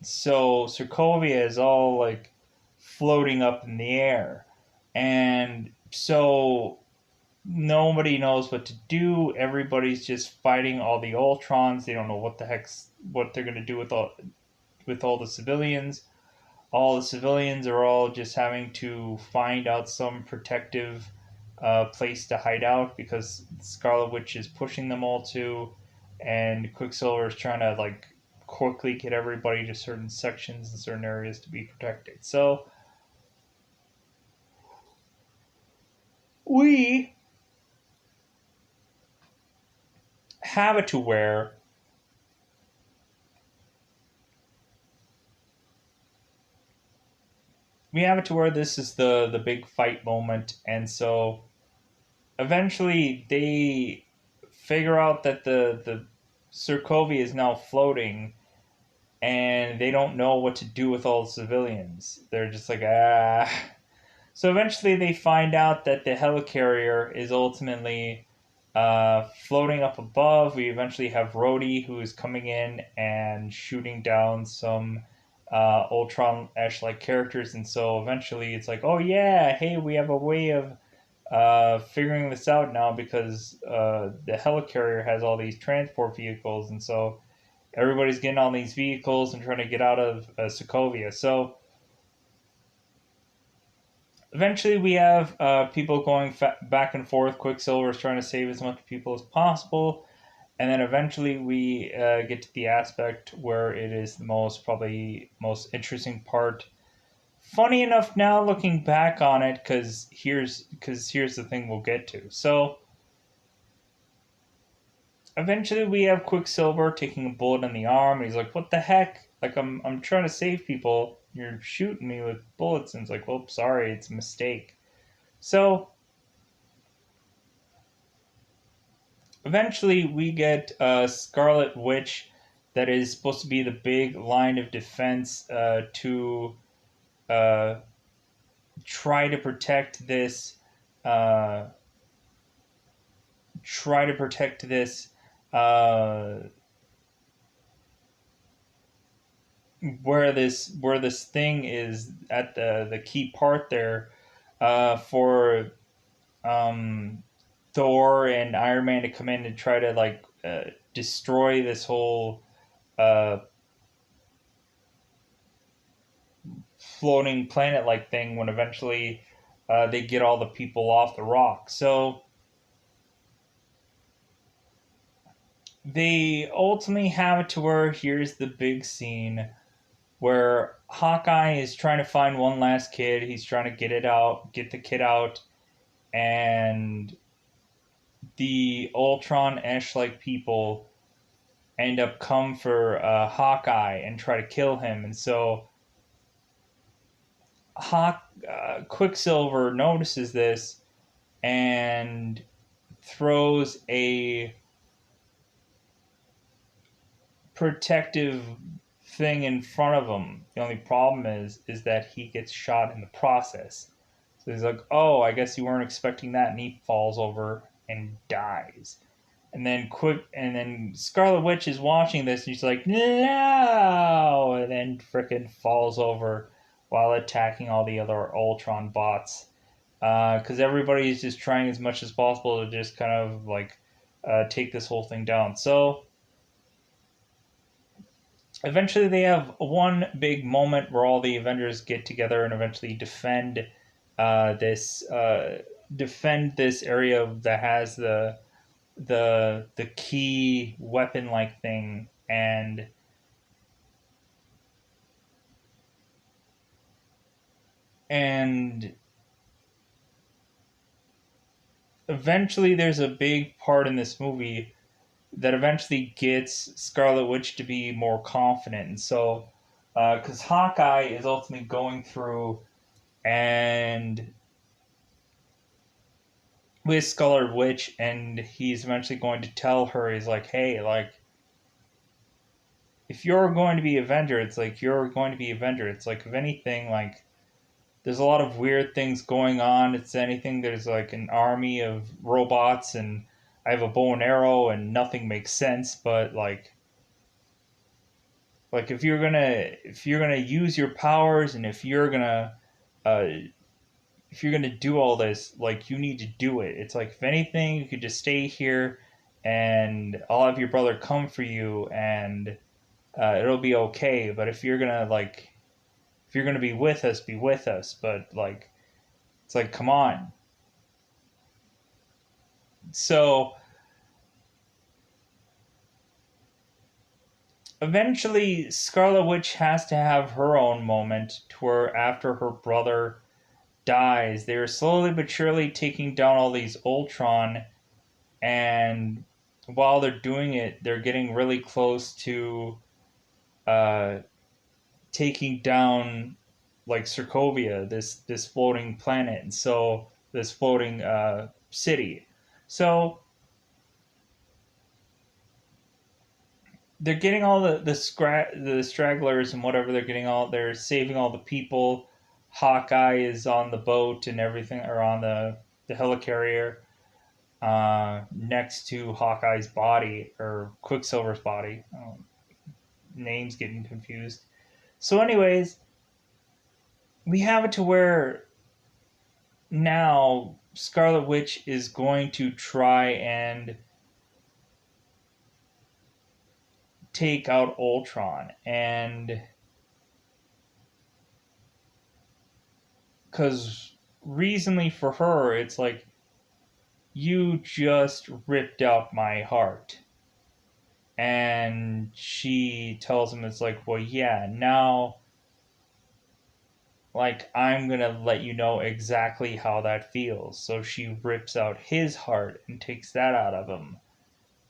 so Sokovia is all like floating up in the air. And so nobody knows what to do. Everybody's just fighting all the Ultrons. They don't know what they're going to do with all the civilians. All the civilians are all just having to find out some protective place to hide out, because Scarlet Witch is pushing them all to, and Quicksilver is trying to like quickly get everybody to certain sections and certain areas to be protected. So we have it to where this is the big fight moment. And so eventually they figure out that the Sokovia is now floating, and they don't know what to do with all the civilians. They're just like, ah. So eventually they find out that the helicarrier is ultimately floating up above. We eventually have Rhodey, who is coming in and shooting down some Ultron-esque like characters, and so eventually it's like, oh yeah, hey, we have a way of figuring this out now because the helicarrier has all these transport vehicles, and so everybody's getting on these vehicles and trying to get out of Sokovia. So eventually we have people going back and forth. Quicksilver is trying to save as much people as possible, and then eventually we get to the aspect where it is the most probably most interesting part. Funny enough now looking back on it, because here's the thing we'll get to. So eventually we have Quicksilver taking a bullet in the arm, and he's like, "What the heck? Like I'm trying to save people. You're shooting me with bullets." And it's like, "Well, sorry, it's a mistake." So eventually we get Scarlet Witch, that is supposed to be the big line of defense to uh, try to protect this. Uh, try to protect this. Uh, where this thing is at the key part there for um, Thor and Iron Man to come in and try to like destroy this whole uh, floating planet like thing when eventually they get all the people off the rock. So they ultimately have it to where here's the big scene where Hawkeye is trying to find one last kid. He's trying to get the kid out, and the Ultron-esque like people end up come for Hawkeye and try to kill him, and so Quicksilver notices this and throws a protective thing in front of him. The only problem is that he gets shot in the process. So he's like, "Oh, I guess you weren't expecting that," and he falls over and dies. And then Scarlet Witch is watching this, and she's like, "No!" And then frickin' falls over while attacking all the other Ultron bots. Because everybody's just trying as much as possible to just kind of like take this whole thing down. So eventually they have one big moment where all the Avengers get together and eventually this defend this area that has the key weapon like thing, and eventually there's a big part in this movie that eventually gets Scarlet Witch to be more confident. And so because Hawkeye is ultimately going through and with Scarlet Witch, and he's eventually going to tell her, he's like, "Hey, like, if you're going to be Avenger, it's like you're going to be Avenger. It's like if anything, like there's a lot of weird things going on. It's anything there's like an army of robots, and I have a bow and arrow, and nothing makes sense. But like if you're gonna use your powers, and uh, if you're gonna do all this, like you need to do it. It's like if anything, you could just stay here, and I'll have your brother come for you, and it'll be okay. But if you're gonna be with us, be with us. But like, it's like, come on." So eventually, Scarlet Witch has to have her own moment to where after her brother dies, they're slowly but surely taking down all these Ultron, and while they're doing it, they're getting really close to uh, taking down like Sokovia, this floating planet, and so this floating city. So they're getting all the stragglers and whatever. They're saving all the people. Hawkeye is on the boat and everything, or on the helicarrier next to Hawkeye's body or Quicksilver's body. Names getting confused. So, anyways, we have it to where now Scarlet Witch is going to try and take out Ultron, and because reasonably for her, it's like, you just ripped out my heart. And she tells him, it's like, well, yeah, now, like, I'm gonna let you know exactly how that feels. So she rips out his heart and takes that out of him,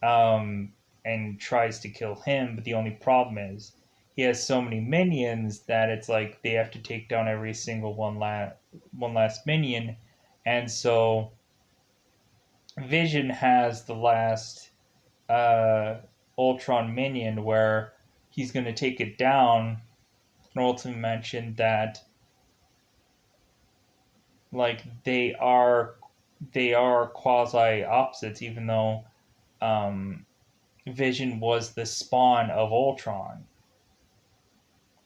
um, and tries to kill him. But the only problem is he has so many minions that it's like they have to take down every single one last minion, and so Vision has the last uh, Ultron minion where he's going to take it down. And ultimately mentioned that like they are quasi opposites, even though um, Vision was the spawn of Ultron,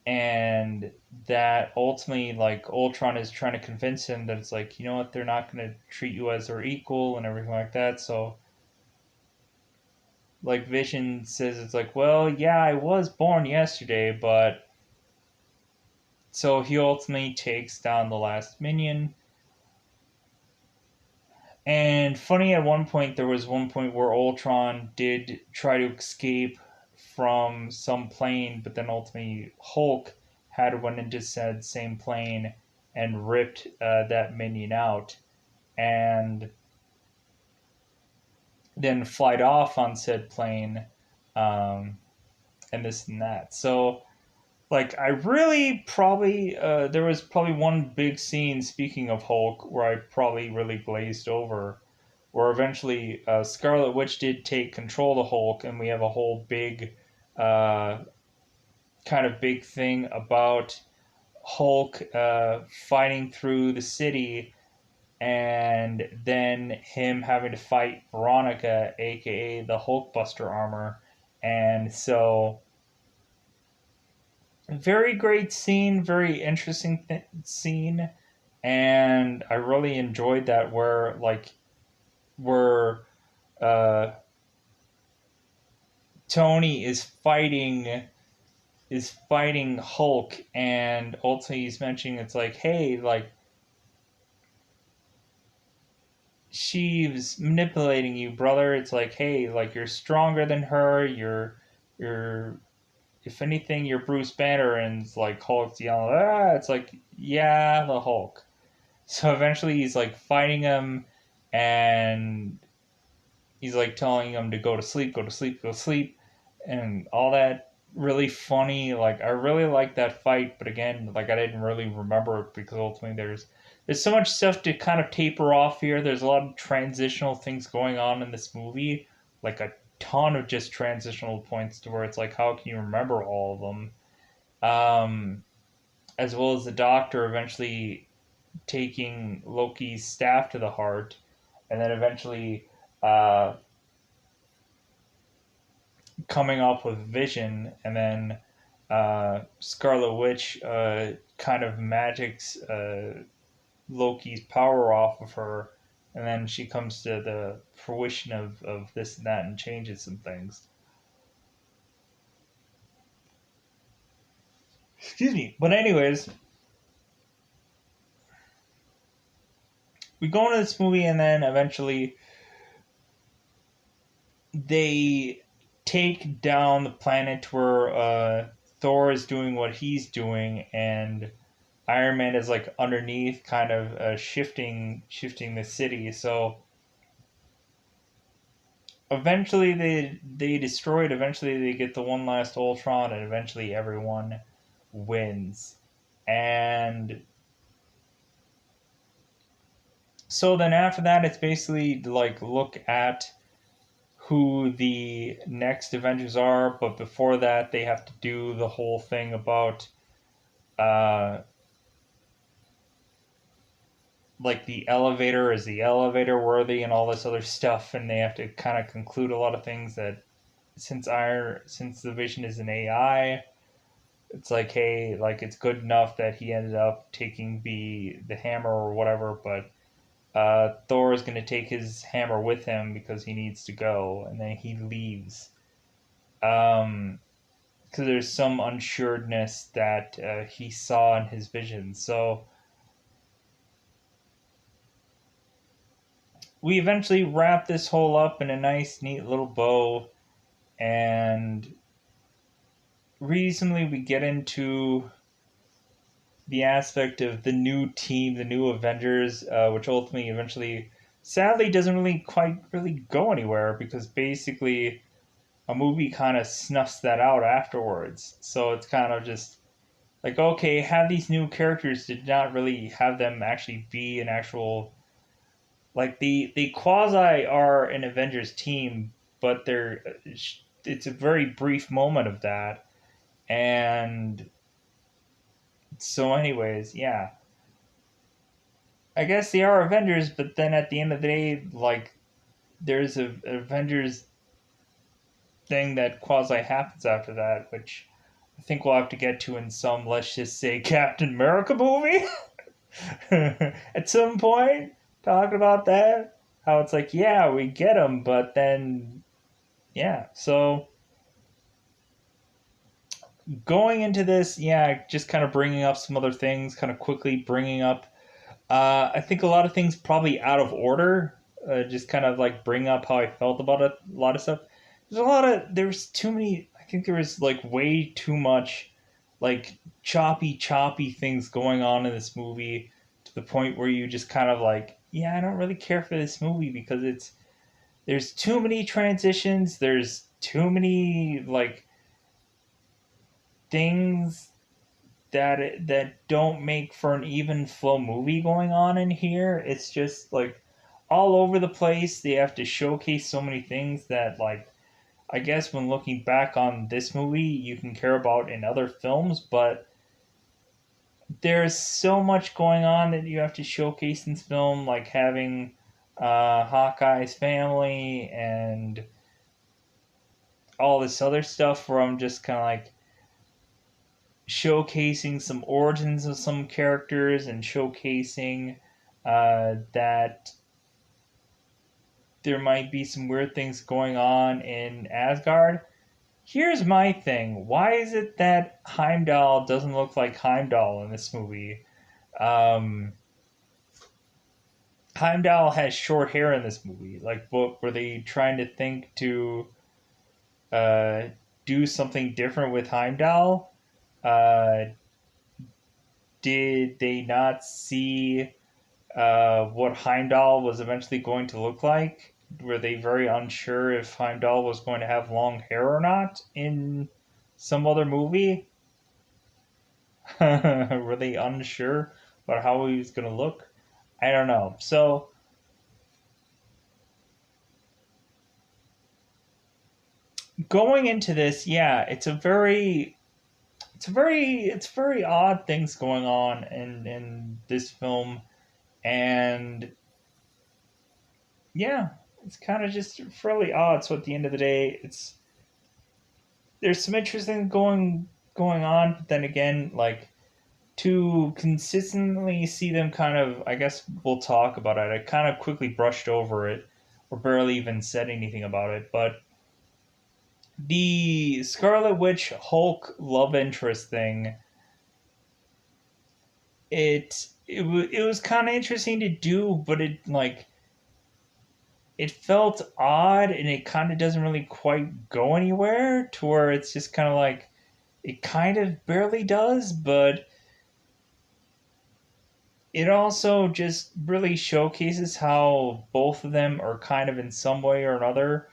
and that ultimately like Ultron is trying to convince him that it's like, you know what, they're not going to treat you as their equal and everything like that. So like Vision says, it's like, well, yeah, I was born yesterday, but so he ultimately takes down the last minion. And funny, at one point, there was one point where Ultron did try to escape from some plane, but then ultimately Hulk had went into said same plane and ripped that minion out, and then flight off on said plane, um, and this and that. So like I really probably there was probably one big scene, speaking of Hulk, where I probably really glazed over, where eventually Scarlet Witch did take control of Hulk, and we have a whole big uh, kind of big thing about Hulk fighting through the city, and then him having to fight Veronica, aka the Hulkbuster armor. And so very great scene, very interesting scene, and I really enjoyed that. Where uh, Tony is fighting Hulk, and ultimately he's mentioning, it's like, hey, like, she's manipulating you, brother. It's like, hey, like, you're stronger than her. You're if anything, you're Bruce Banner. And it's like Hulk's yelling, ah. It's like, yeah, the Hulk. So eventually he's like fighting him, and he's like telling him to go to sleep, go to sleep, go to sleep, and all that. Really funny. Like I really like that fight, but again, like I didn't really remember it because ultimately there's so much stuff to kind of taper off here. There's a lot of transitional things going on in this movie, like a ton of just transitional points to where it's like, how can you remember all of them? As well as the Doctor eventually taking Loki's staff to the heart, and then eventually uh, coming up with Vision, and then Scarlet Witch kind of magics Loki's power off of her, and then she comes to the fruition of this and that and changes some things. Excuse me. But anyways, we go into this movie, and then eventually they take down the planet where Thor is doing what he's doing, and Iron Man is like underneath, kind of shifting the city. So eventually they destroy it. Eventually they get the one last Ultron, and eventually everyone wins. And so then after that, it's basically like look at who the next Avengers are, but before that, they have to do the whole thing about uh, like the elevator worthy and all this other stuff, and they have to kind of conclude a lot of things that since the Vision is an AI, it's like, hey, like it's good enough that he ended up taking the hammer or whatever, but Thor is gonna take his hammer with him because he needs to go, and then he leaves. Um, because there's some unsureness that he saw in his vision. So we eventually wrap this whole up in a nice, neat little bow, and reasonably we get into the aspect of the new team, the new Avengers, which ultimately, eventually, sadly, doesn't really quite really go anywhere because basically a movie kind of snuffs that out afterwards. So it's kind of just like, okay, have these new characters, did not really have them actually be an actual, like the quasi are an Avengers team, but they're it's a very brief moment of that. And so anyways, yeah, I guess they are Avengers, but then at the end of the day, like there's a Avengers thing that quasi happens after that, which I think we'll have to get to in some, let's just say, Captain America movie at some point. Talking about that, how it's like, yeah, we get them, but then yeah. So going into this, yeah, just kind of bringing up some other things, kind of quickly bringing up. I think a lot of things probably out of order. Just kind of like bring up how I felt about it, a lot of stuff. There's too many. I think there was like way too much, like choppy things going on in this movie to the point where you just kind of like, yeah, I don't really care for this movie because there's too many transitions. There's too many like things that don't make for an even flow movie going on in here. It's just like all over the place. They have to showcase so many things that like I guess when looking back on this movie you can care about in other films, but there's so much going on that you have to showcase in this film, like having Hawkeye's family and all this other stuff where I'm just kind of like showcasing some origins of some characters and showcasing that there might be some weird things going on in Asgard. Here's my thing. Why is it that Heimdall doesn't look like Heimdall in this movie? Um, Heimdall has short hair in this movie. Like, what were they trying to think to uh, do something different with Heimdall? Uh, did they not see what Heimdall was eventually going to look like? Were they very unsure if Heimdall was going to have long hair or not in some other movie? Were they unsure about how he was going to look? I don't know. So going into this, yeah, it's very odd things going on in this film, and yeah, it's kind of just fairly odd. So at the end of the day, it's there's some interesting going on, but then again, like to consistently see them kind of, I guess we'll talk about it. I kind of quickly brushed over it or barely even said anything about it, but the Scarlet Witch Hulk love interest thing, it was kind of interesting to do, but it like it felt odd and it kind of doesn't really quite go anywhere to where it's just kind of like it kind of barely does, but it also just really showcases how both of them are kind of in some way or another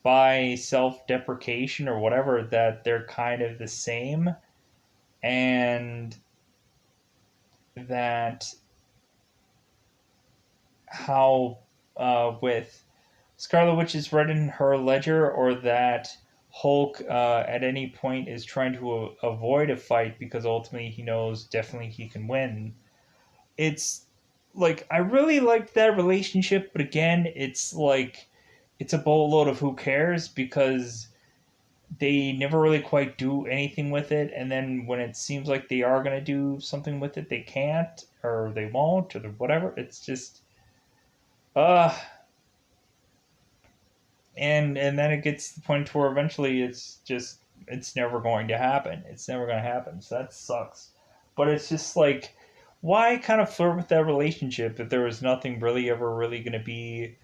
by self-deprecation or whatever that they're kind of the same, and that how with Scarlet Witch is read in her ledger, or that Hulk at any point is trying to avoid a fight because ultimately he knows definitely he can win. It's like I really liked that relationship, but again, it's like it's a boatload of who cares because they never really quite do anything with it, and then when it seems like they are going to do something with it, they can't, or they won't, or whatever. It's just uh and then it gets to the point where eventually it's never going to happen. It's never going to happen. So that sucks. But it's just like, why kind of flirt with that relationship if there was nothing really ever really going to be,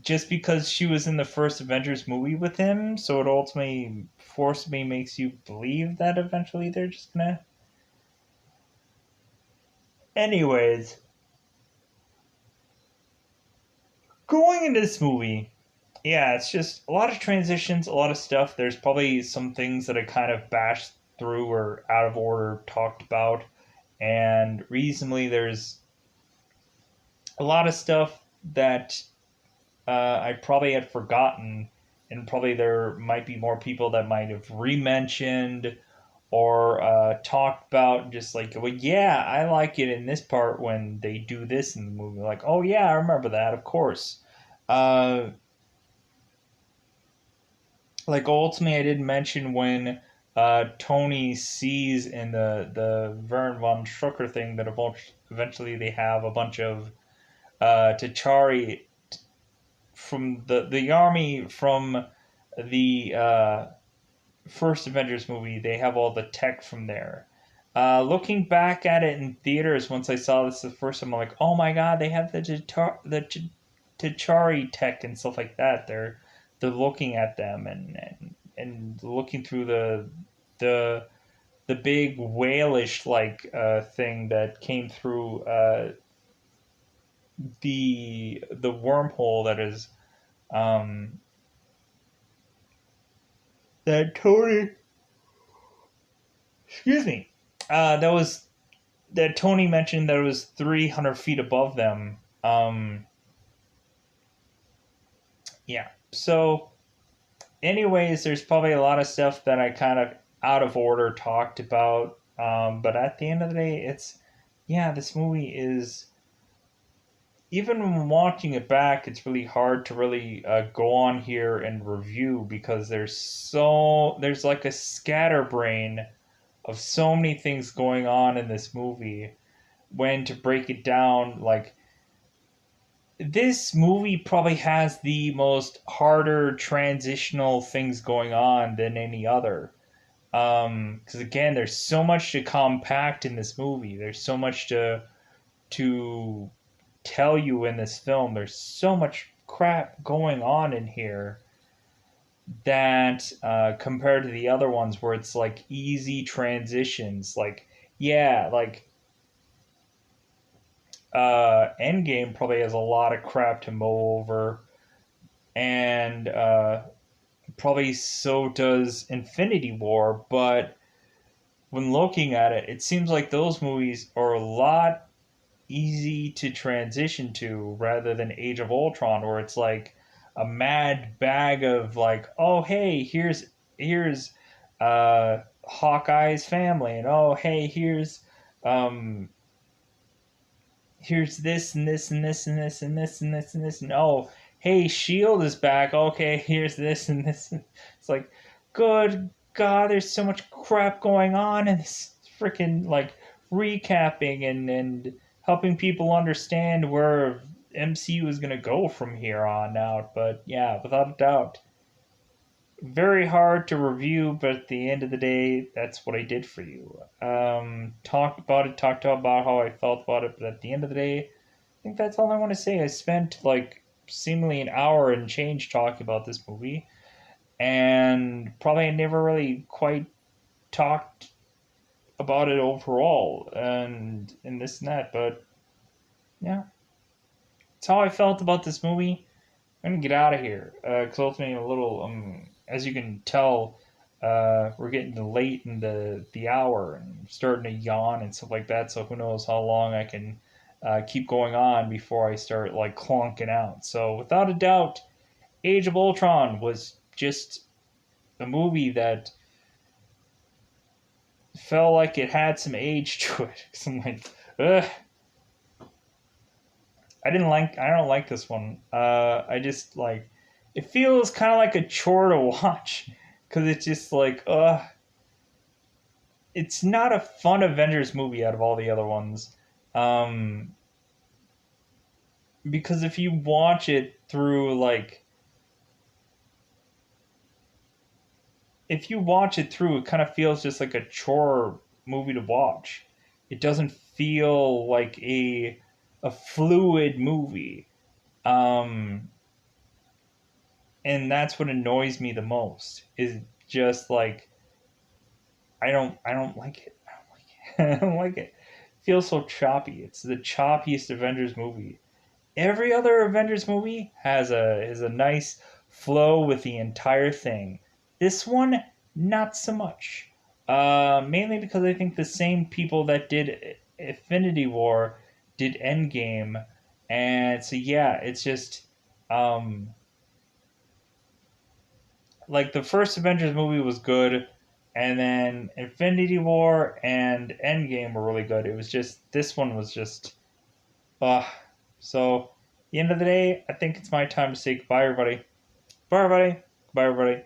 just because she was in the first Avengers movie with him, so it ultimately forcibly makes you believe that eventually they're just gonna. Anyways, going into this movie, yeah, it's just a lot of transitions, a lot of stuff. There's probably some things that I kind of bashed through or out of order talked about, and reasonably there's a lot of stuff that I probably had forgotten, and probably there might be more people that might have re-mentioned or talked about, just like, well, yeah, I like it in this part when they do this in the movie. Like, oh yeah, I remember that, of course. Uh, like ultimately, I did mention when Tony sees in the Vern von Strucker thing that eventually they have a bunch of T'Chari from the army from the first Avengers movie. They have all the tech from there. Looking back at it in theaters, once I saw this the first time, I'm like, oh my god, they have the T'Chari tech and stuff like that. They're looking at them and looking through the the big whalish like thing that came through the wormhole that is um, that Tony, excuse me, that was that Tony mentioned that it was 300 feet above them. Yeah. So, anyways, there's probably a lot of stuff that I kind of out of order talked about. But at the end of the day, yeah, this movie is, even when watching it back, it's really hard to really go on here and review because there's like a scatterbrain of so many things going on in this movie. When to break it down, like, this movie probably has the most harder transitional things going on than any other. Because again, there's so much to compact in this movie. There's so much to tell you in this film. There's so much crap going on in here that compared to the other ones where it's like easy transitions. Like, yeah, like Endgame probably has a lot of crap to mow over, and probably so does Infinity War. But when looking at it, it seems like those movies are a lot easy to transition to rather than Age of Ultron, where it's like a mad bag of like, oh hey, here's Hawkeye's family, and oh hey, um here's this and this and this and this and this and this and this, and oh hey, Shield is back. Okay, here's this and this. It's like, good God, there's so much crap going on, and this freaking like recapping and helping people understand where MCU is gonna go from here on out. But yeah, without a doubt, very hard to review, but at the end of the day, that's what I did for you. Talked about it, talked about how I felt about it, but at the end of the day, I think that's all I want to say. I spent like seemingly an hour and change talking about this movie, and probably never really quite talked about it overall, and this and that. But yeah, it's how I felt about this movie. I'm gonna get out of here because ultimately a little as you can tell, we're getting late in the hour and starting to yawn and stuff like that. So who knows how long I can keep going on before I start like clonking out. So without a doubt, Age of Ultron was just a movie that felt like it had some age to it. Cause I'm like, ugh, I don't like this one. I just like, it feels kind of like a chore to watch because it's just like, it's not a fun Avengers movie out of all the other ones. Um, because if you watch it through like, if you watch it through, it kind of feels just like a chore movie to watch. It doesn't feel like a fluid movie. Um, and that's what annoys me the most is just like I don't like it. I don't like it. I don't like it. It feels so choppy. It's the choppiest Avengers movie. Every other Avengers movie has a nice flow with the entire thing. This one, not so much. Mainly because I think the same people that did Infinity War did Endgame, and so yeah, it's just um, like the first Avengers movie was good, and then Infinity War and Endgame were really good. It was just this one was just uh so at the end of the day, I think it's my time to say goodbye everybody. Bye everybody. Bye everybody.